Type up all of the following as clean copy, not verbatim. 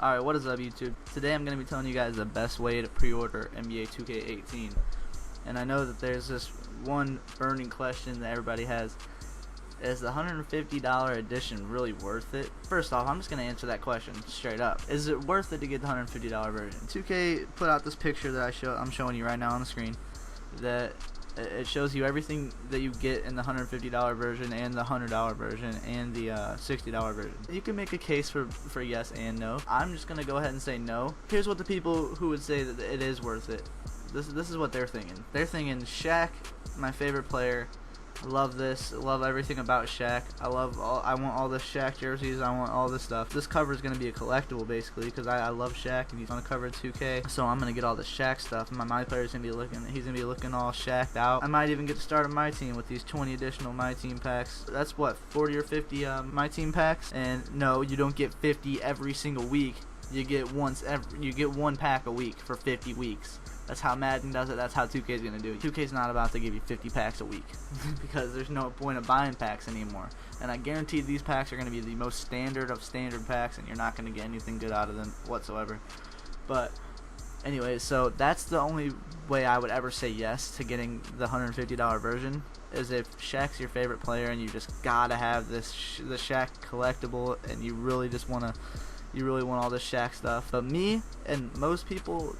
Alright, what is up YouTube? Today I'm going to be telling you guys the best way to pre-order NBA 2K18. And I know that there's this one burning question that everybody has. Is the $150 edition really worth it? First off, I'm just going to answer that question straight up. Is it worth it to get the $150 version? 2K put out this picture that I'm showing you right now on the screen. That it shows you everything that you get in the $150 version and the $100 version and the $60 version. You can make a case for yes and no. I'm just gonna go ahead and say no. Here's what the people who would say that it is worth it. This is what they're thinking. They're thinking Shaq, my favorite player. I love this. I love everything about Shaq. I want all the Shaq jerseys. I want all this stuff. This cover is gonna be a collectible basically because I love Shaq and he's on the cover of 2K. So I'm gonna get all the Shaq stuff. And my player's gonna be looking. He's gonna be looking all Shaq'd out. I might even get to start on my team with these 20 additional my team packs. That's what 40 or 50 my team packs. And no, you don't get 50 every single week. You get one pack a week for 50 weeks. That's how Madden does it. That's how 2K is going to do it. 2K is not about to give you 50 packs a week because there's no point of buying packs anymore. And I guarantee these packs are going to be the most standard of standard packs, and you're not going to get anything good out of them whatsoever. But anyway, so that's the only way I would ever say yes to getting the $150 version, is if Shaq's your favorite player and you just gotta have the Shaq collectible, and you really want all this Shaq stuff. But me and most people,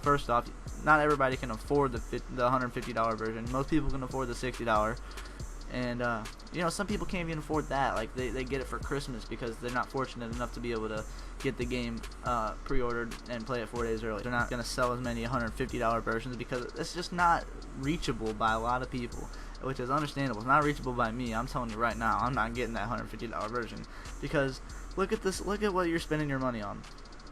first off, not everybody can afford the $150 version. Most people can afford the $60, and you know, some people can't even afford that. Like they get it for Christmas because they're not fortunate enough to be able to get the game pre-ordered and play it 4 days early. They're not gonna sell as many $150 versions because it's just not reachable by a lot of people, which is understandable. It's not reachable by me. I'm telling you right now, I'm not getting that $150 version because look at this. Look at what you're spending your money on.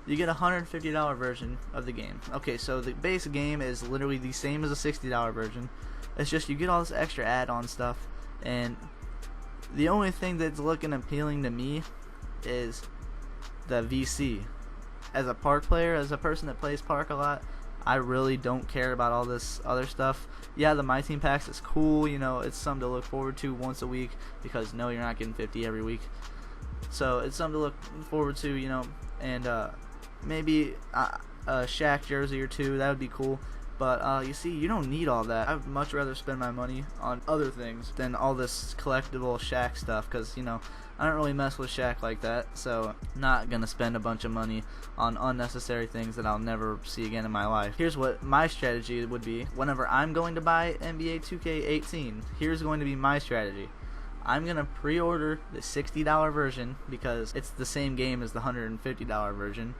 You get a $150 version of the game. Okay, so the base game is literally the same as a $60 version. It's just you get all this extra add-on stuff, and the only thing that's looking appealing to me is the VC. As a park player, as a person that plays park a lot, I really don't care about all this other stuff. Yeah, the My Team packs is cool, you know, it's something to look forward to once a week because no, you're not getting 50 every week. So it's something to look forward to, you know, and maybe a Shaq jersey or two, that would be cool. But you see, you don't need all that. I'd much rather spend my money on other things than all this collectible Shaq stuff, because you know, I don't really mess with Shaq like that, so not gonna spend a bunch of money on unnecessary things that I'll never see again in my life. Here's what my strategy would be whenever I'm going to buy NBA 2K18. Here's going to be my strategy. I'm gonna pre-order the $60 version because it's the same game as the $150 version.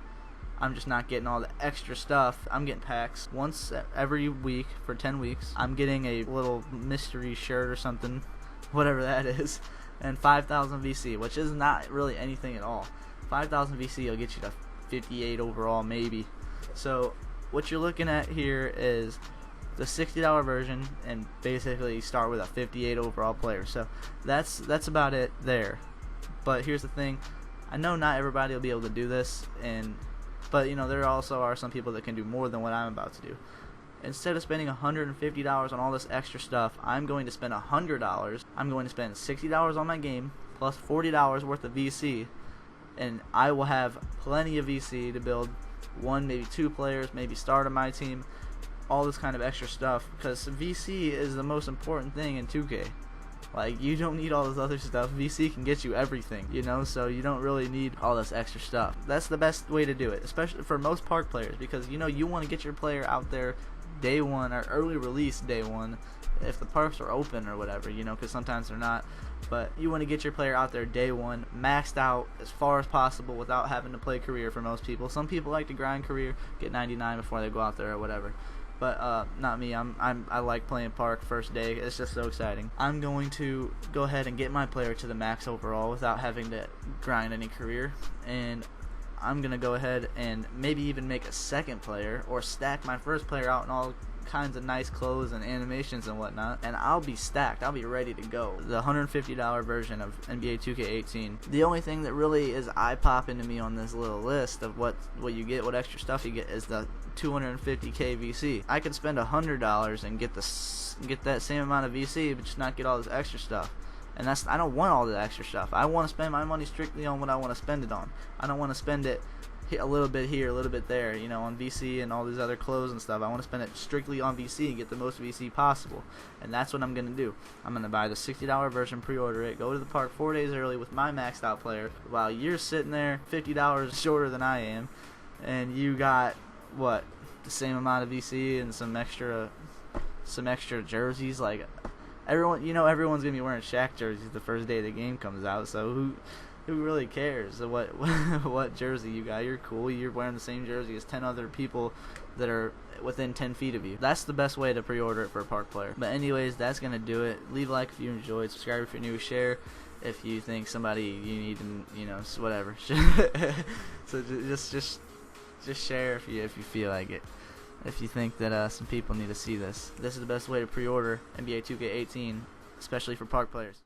I'm just not getting all the extra stuff. I'm getting packs once every week for 10 weeks. I'm getting a little mystery shirt or something, whatever that is, and 5,000 VC, which is not really anything at all. 5,000 VC will get you to 58 overall, maybe. So what you're looking at here is the $60 version, and basically start with a 58 overall player. So that's about it there. But here's the thing, I know not everybody will be able to do this, but you know, there also are some people that can do more than what I'm about to do. Instead of spending $150 on all this extra stuff, I'm going to spend $100. I'm going to spend $60 on my game plus $40 worth of VC, and I will have plenty of VC to build one, maybe two players, maybe start on my team, all this kind of extra stuff, because VC is the most important thing in 2K. Like, you don't need all this other stuff. VC can get you everything, you know, so you don't really need all this extra stuff. That's the best way to do it, especially for most park players, because, you know, you want to get your player out there day one, or early release day one, if the parks are open or whatever, you know, because sometimes they're not. But you want to get your player out there day one, maxed out as far as possible without having to play career for most people. Some people like to grind career, get 99 before they go out there or whatever. But not me. I like playing park first day. It's just so exciting. I'm going to go ahead and get my player to the max overall without having to grind any career, and I'm gonna go ahead and maybe even make a second player or stack my first player out in all kinds of nice clothes and animations and whatnot, and I'll be stacked. I'll be ready to go. The $150 version of NBA 2K18. The only thing that really is eye-popping to me on this little list of what you get, what extra stuff you get, is the 250k VC. I could spend $100 and get that same amount of VC, but just not get all this extra stuff. And I don't want all the extra stuff. I want to spend my money strictly on what I want to spend it on. I don't want to spend it a little bit here, a little bit there, you know, on VC and all these other clothes and stuff. I want to spend it strictly on VC and get the most VC possible. And that's what I'm going to do. I'm going to buy the $60 version, pre-order it, go to the park 4 days early with my maxed out player while you're sitting there $50 shorter than I am, and you got, what, the same amount of VC and some extra jerseys. Like, everyone's going to be wearing Shaq jerseys the first day the game comes out, so who really cares what jersey you got? You're cool. You're wearing the same jersey as 10 other people that are within 10 feet of you. That's the best way to pre-order it for a park player. But anyways, that's going to do it. Leave a like if you enjoyed. Subscribe if you're new. Share if you think somebody you need to, you know, whatever. So just share if you feel like it. If you think that some people need to see this. This is the best way to pre-order NBA 2K18, especially for park players.